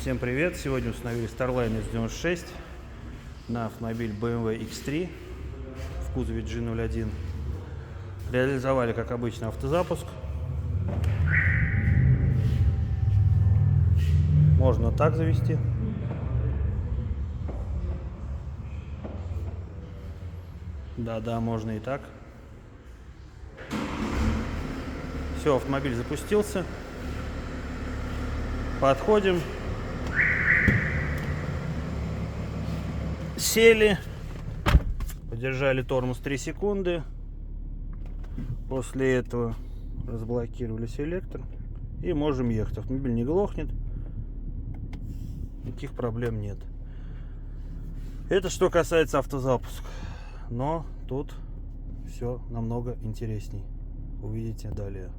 Всем привет! Сегодня установили Starline S96 на автомобиль BMW X3 в кузове G01. Реализовали, как обычно, автозапуск. Можно так завести. Да, можно и так. Все, автомобиль запустился. Подходим. Сели. Подержали тормоз 3 секунды. После этого разблокировали селектор. И можем ехать. Автомобиль не глохнет. Никаких проблем нет. Это что касается автозапуска. Но тут все намного интересней. Увидите далее.